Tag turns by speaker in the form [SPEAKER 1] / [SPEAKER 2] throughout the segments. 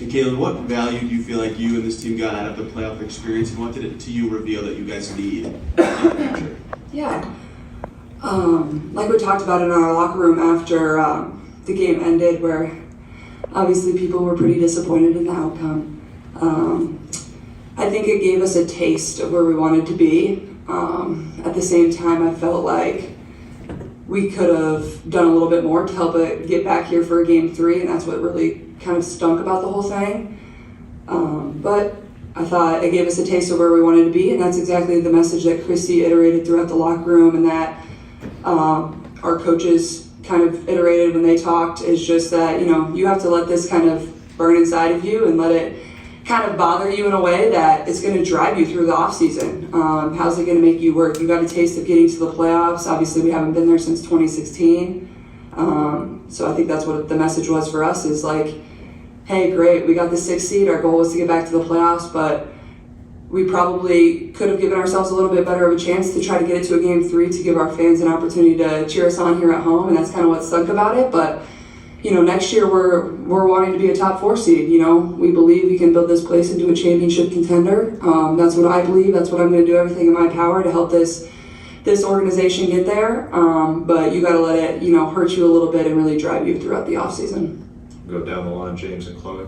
[SPEAKER 1] And Caitlin, what value do you feel like you and this team got out of the playoff experience, and what did it to you reveal that you guys need in the future?
[SPEAKER 2] Yeah. Like we talked about in our locker room after the game ended, where obviously people were pretty disappointed in the outcome. I think it gave us a taste of where we wanted to be. At the same time, I felt like we could have done a little bit more to help it get back here for a game 3, and that's what really kind of stunk about the whole thing. But I thought it gave us a taste of where we wanted to be, and that's exactly the message that Christy iterated throughout the locker room, and that our coaches kind of iterated when they talked, is just that, you have to let this kind of burn inside of you and let it kind of bother you in a way that it's going to drive you through the off season. How's it going to make you work? You got a taste of getting to the playoffs. Obviously, we haven't been there since 2016. So I think that's what the message was for us, is like, hey, great, we got the 6th seed. Our goal was to get back to the playoffs, but we probably could have given ourselves a little bit better of a chance to try to get it to a game 3 to give our fans an opportunity to cheer us on here at home, and that's kind of what stunk about it. But next year we're wanting to be a top 4 seed. We believe we can build this place into a championship contender. That's what I believe. That's what I'm going to do everything in my power to help this organization get there. But you got to let it, hurt you a little bit and really drive you throughout the off season.
[SPEAKER 3] Go down the line, James and Chloe.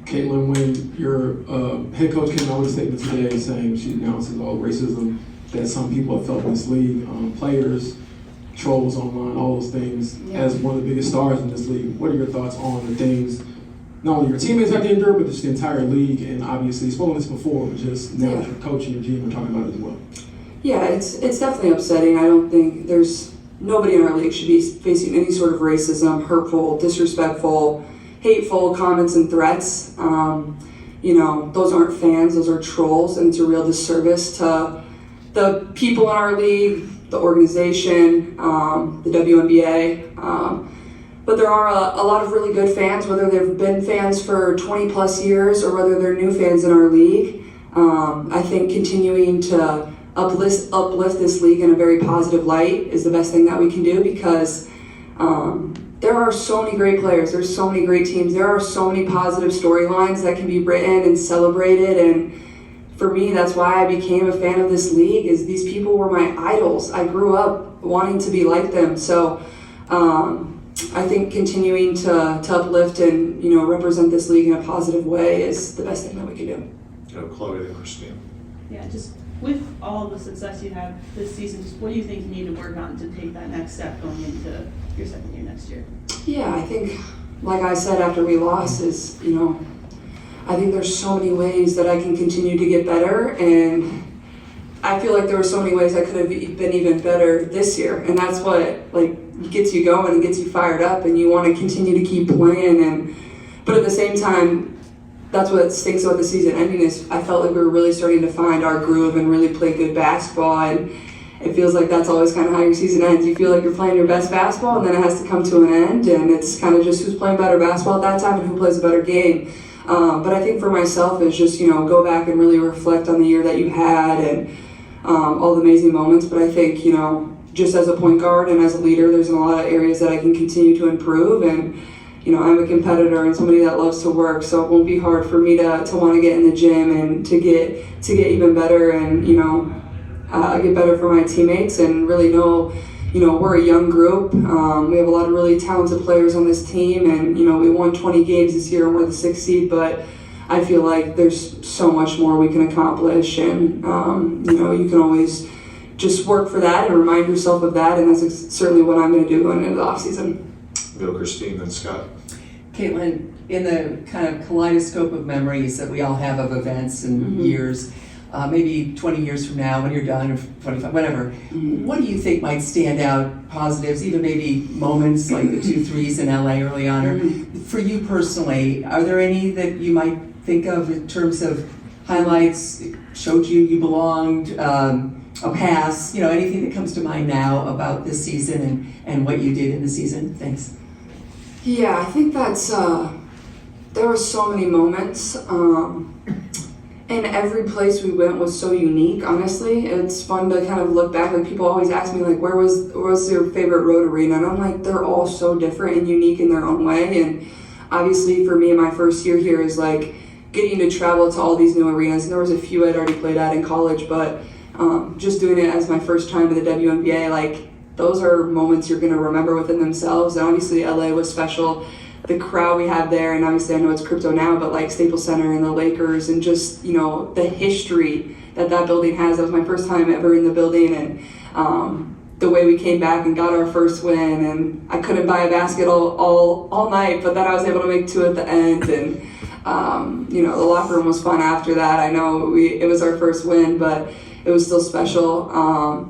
[SPEAKER 4] Caitlin, when your head coach came out with a statement today saying she announces all racism that some people have felt in this league, players, trolls online, all those things, as one of the biggest stars in this league, what are your thoughts on the things not only your teammates have to endure, but just the entire league? And obviously, you've spoken this before, but just now that your coach and your GM are talking about it as well.
[SPEAKER 2] Yeah, it's definitely upsetting. I don't think nobody in our league should be facing any sort of racism, hurtful, disrespectful, hateful comments and threats. Those aren't fans, those are trolls, and it's a real disservice to the people in our league, the organization, the WNBA. But there are a lot of really good fans, whether they've been fans for 20 plus years or whether they're new fans in our league. I think continuing to uplift this league in a very positive light is the best thing that we can do, because there are so many great players, there's so many great teams, there are so many positive storylines that can be written and celebrated. And for me, that's why I became a fan of this league, is these people were my idols. I grew up wanting to be like them. So I think continuing to uplift and represent this league in a positive way is the best thing that we can do.
[SPEAKER 3] Go Chloe, then Christine.
[SPEAKER 5] Yeah, just with all the success you have this season, just what do you think you need to work on to take that next step going into your second year next year?
[SPEAKER 2] Yeah, I think, like I said after we lost, is, I think there's so many ways that I can continue to get better, and I feel like there were so many ways I could have been even better this year, and that's what gets you going and gets you fired up, and you want to continue to keep playing. But at the same time, that's what stinks about the season ending, is I felt like we were really starting to find our groove and really play good basketball, and it feels like that's always kind of how your season ends. You feel like you're playing your best basketball, and then it has to come to an end, and it's kind of just who's playing better basketball at that time and who plays a better game. But I think for myself, it's just, go back and really reflect on the year that you had and all the amazing moments. But I think, just as a point guard and as a leader, there's a lot of areas that I can continue to improve. And, I'm a competitor and somebody that loves to work, so it won't be hard for me to want to get in the gym and to get even better and, get better for my teammates and really know, we're a young group. We have a lot of really talented players on this team, and, we won 20 games this year and we're the 6th seed, but I feel like there's so much more we can accomplish, and, you can always just work for that and remind yourself of that, and that's certainly what I'm going to do going into the offseason.
[SPEAKER 3] Go Christine, then Scott.
[SPEAKER 6] Caitlin, in the kind of kaleidoscope of memories that we all have of events and years, maybe 20 years from now when you're done, or 25, whatever, what do you think might stand out, positives, even maybe moments like the 2 threes in LA early on, or for you personally, are there any that you might think of in terms of highlights, showed you belonged, a pass, anything that comes to mind now about this season and what you did in the season? Thanks.
[SPEAKER 2] Yeah, I think that's, there were so many moments, and every place we went was so unique, honestly. It's fun to kind of look back, people always ask me, where was your favorite road arena? And I'm like, they're all so different and unique in their own way, and obviously for me in my first year here is like getting to travel to all these new arenas. And there was a few I'd already played at in college, but just doing it as my first time in the WNBA, like those are moments you're going to remember within themselves. And obviously LA was special. The crowd we had there, and obviously I know it's crypto now, but like Staples Center and the Lakers and just, you know, the history that building has. That was my first time ever in the building, and the way we came back and got our first win, and I couldn't buy a basket all night, but then I was able to make 2 at the end, and you know, the locker room was fun after that. I know it was our first win, but it was still special.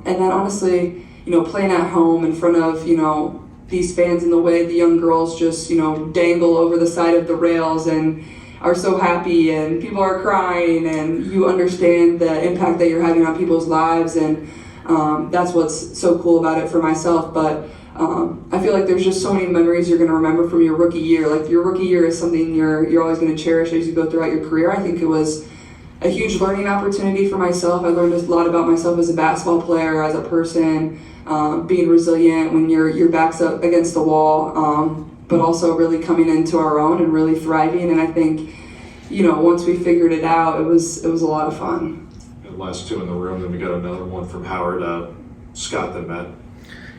[SPEAKER 2] And then honestly, you know, playing at home in front of, you know, these fans, and the way the young girls just, you know, dangle over the side of the rails and are so happy, and people are crying, and you understand the impact that you're having on people's lives, and that's what's so cool about it for myself. But I feel like there's just so many memories you're going to remember from your rookie year. Like your rookie year is something you're always going to cherish as you go throughout your career. I think it was a huge learning opportunity for myself. I learned a lot about myself as a basketball player, as a person, being resilient when your back's up against the wall, but also really coming into our own and really thriving. And I think, you know, once we figured it out, it was a lot of fun.
[SPEAKER 3] The last 2 in the room, then we got another one from Howard, Scott that met.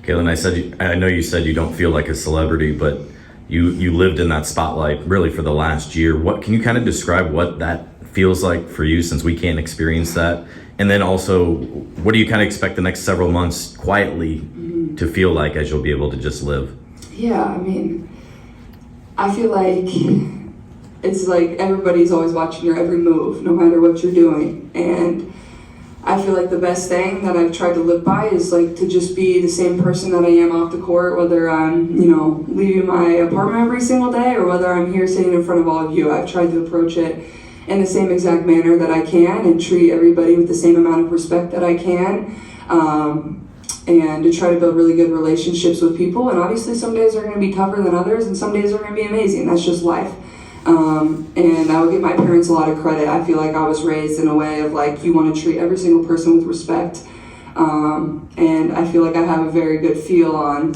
[SPEAKER 7] Caitlin, I know you said you don't feel like a celebrity, but you lived in that spotlight really for the last year. What can you kind of describe what that feels like for you, since we can't experience that? And then also, what do you kind of expect the next several months quietly to feel like as you'll be able to just live?
[SPEAKER 2] Yeah, I mean, I feel like it's like everybody's always watching your every move, no matter what you're doing. And I feel like the best thing that I've tried to live by is like to just be the same person that I am off the court, whether I'm, you know, leaving my apartment every single day or whether I'm here sitting in front of all of you. I've tried to approach it in the same exact manner that I can and treat everybody with the same amount of respect that I can, and to try to build really good relationships with people. And obviously some days are going to be tougher than others, and some days are going to be amazing. That's just life. And I would give my parents a lot of credit. I feel like I was raised in a way of like, you want to treat every single person with respect. And I feel like I have a very good feel on,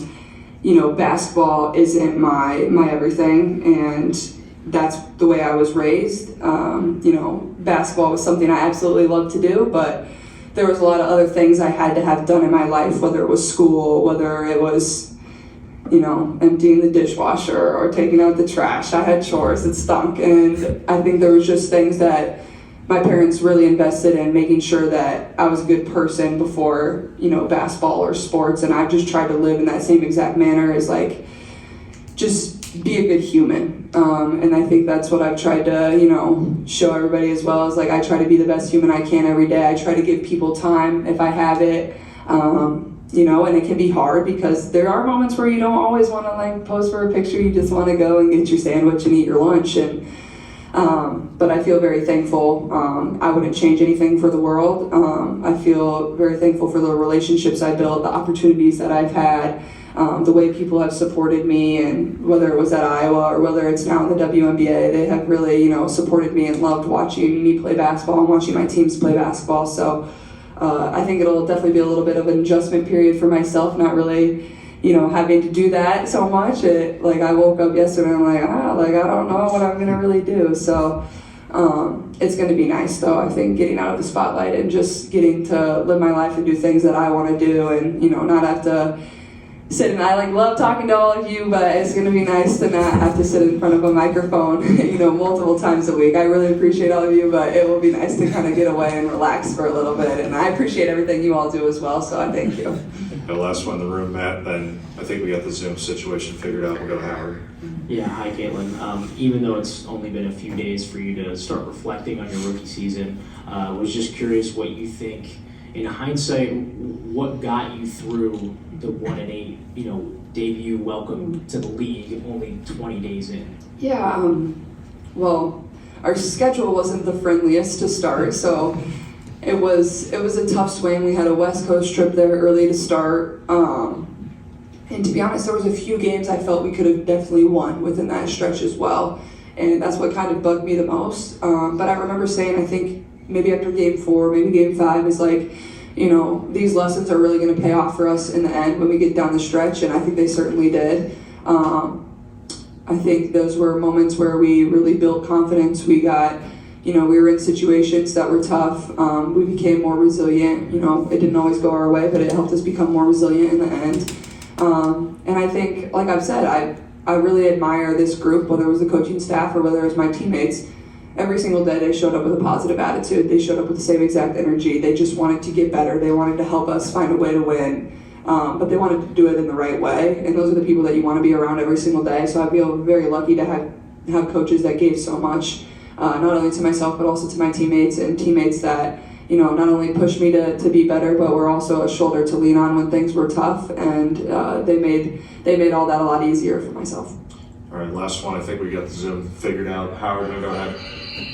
[SPEAKER 2] you know, basketball isn't my everything, and that's the way I was raised. You know, basketball was something I absolutely loved to do, but there was a lot of other things I had to have done in my life, whether it was school, whether it was, you know, emptying the dishwasher or taking out the trash. I had chores, it stunk. And I think there was just things that my parents really invested in making sure that I was a good person before, you know, basketball or sports. And I just tried to live in that same exact manner, as like, just be a good human. And I think that's what I've tried to, you know, show everybody as well, as like, I try to be the best human I can every day. I try to give people time if I have it. You know, and it can be hard because there are moments where you don't always want to like pose for a picture. You just want to go and get your sandwich and eat your lunch. And but I feel very thankful. I wouldn't change anything for the world. I feel very thankful for the relationships I built, the opportunities that I've had, the way people have supported me, and whether it was at Iowa or whether it's now in the WNBA, they have really, you know, supported me and loved watching me play basketball and watching my teams play basketball. So I think it'll definitely be a little bit of an adjustment period for myself, not really, you know, having to do that so much. Like I woke up yesterday and I'm like, I don't know what I'm gonna really do. So it's gonna be nice though, I think, getting out of the spotlight and just getting to live my life and do things that I wanna do, and, you know, not have to sit. And I like love talking to all of you, but it's gonna be nice to not have to sit in front of a microphone, you know, multiple times a week. I really appreciate all of you, but it will be nice to kind of get away and relax for a little bit. And I appreciate everything you all do as well, so I thank you.
[SPEAKER 3] The last one in the room, Matt, then I think we got the Zoom situation figured out. We'll go to Howard.
[SPEAKER 8] Yeah, hi Caitlin. Even though it's only been a few days for you to start reflecting on your rookie season, was just curious what you think, in hindsight, what got you through the 1-8, you know, debut, welcome to the league, only 20 days in?
[SPEAKER 2] Yeah, well, our schedule wasn't the friendliest to start, so it was a tough swing. We had a West Coast trip there early to start, and to be honest, there was a few games I felt we could have definitely won within that stretch as well, and that's what kind of bugged me the most. But I remember saying, I think maybe after game 4, maybe game 5, is like, you know, these lessons are really going to pay off for us in the end when we get down the stretch, and I think they certainly did. I think those were moments where we really built confidence. We got, we were in situations that were tough. We became more resilient. It didn't always go our way, but it helped us become more resilient in the end. And I think, like I've said, I really admire this group, whether it was the coaching staff or whether it was my teammates. Every single day they showed up with a positive attitude. They showed up with the same exact energy. They just wanted to get better. They wanted to help us find a way to win. But they wanted to do it in the right way. And those are the people that you want to be around every single day. So I feel very lucky to have coaches that gave so much, not only to myself, but also to my teammates, and teammates that, not only pushed me to be better, but were also a shoulder to lean on when things were tough. And they made all that a lot easier for myself.
[SPEAKER 3] All right, last one. I think we got the Zoom figured out. Howard, go ahead.
[SPEAKER 9] Can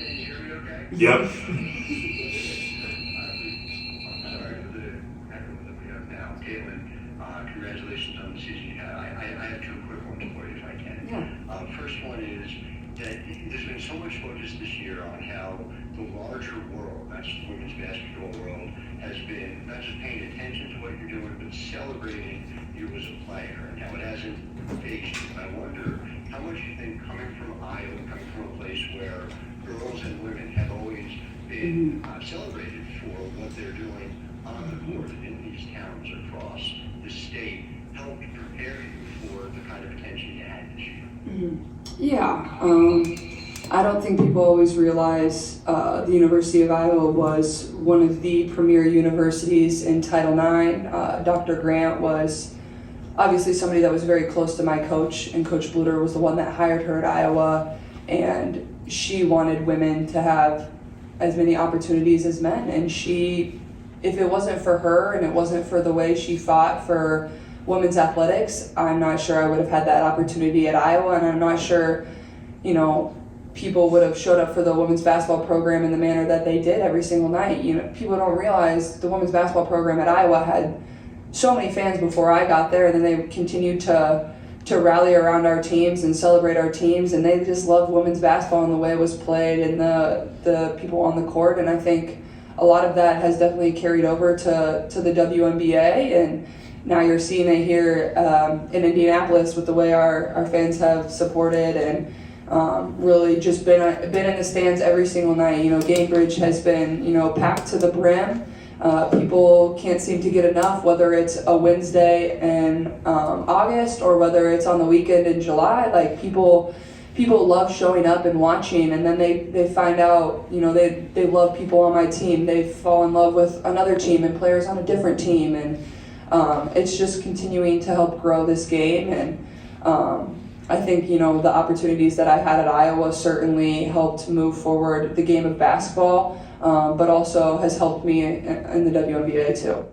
[SPEAKER 9] you hear me okay?
[SPEAKER 3] Yep.
[SPEAKER 9] I'm sorry for the echo that we have now. Caitlin, congratulations on the season you had. I have two quick ones for you if I can.
[SPEAKER 2] Yeah.
[SPEAKER 9] First one is that there's been so much focus this year on how the larger world, that's the women's basketball world, has been not just paying attention to what you're doing, but celebrating you as a player, and how it hasn't phased you. I wonder how much you think, coming from Iowa, coming from a place where girls and women have always been celebrated for what they're doing on the court in these towns across the state, helped prepare you for the kind of attention you had this year?
[SPEAKER 2] Yeah. I don't think people always realize the University of Iowa was one of the premier universities in Title IX. Dr. Grant was obviously somebody that was very close to my coach, and Coach Bluter was the one that hired her at Iowa, and she wanted women to have as many opportunities as men. And if it wasn't for her and it wasn't for the way she fought for women's athletics, I'm not sure I would have had that opportunity at Iowa, and I'm not sure, people would have showed up for the women's basketball program in the manner that they did every single night. People don't realize the women's basketball program at Iowa had so many fans before I got there, and then they continued to rally around our teams and celebrate our teams, and they just loved women's basketball and the way it was played and the people on the court. And I think a lot of that has definitely carried over to the WNBA, and now you're seeing it here in Indianapolis with the way our fans have supported and really just been in the stands every single night. Gainbridge has been, packed to the brim. People can't seem to get enough, whether it's a Wednesday in August or whether it's on the weekend in July. Like, people love showing up and watching, and then they find out, they love people on my team. They fall in love with another team and players on a different team, and it's just continuing to help grow this game. And I think, the opportunities that I had at Iowa certainly helped move forward the game of basketball, but also has helped me in the WNBA too.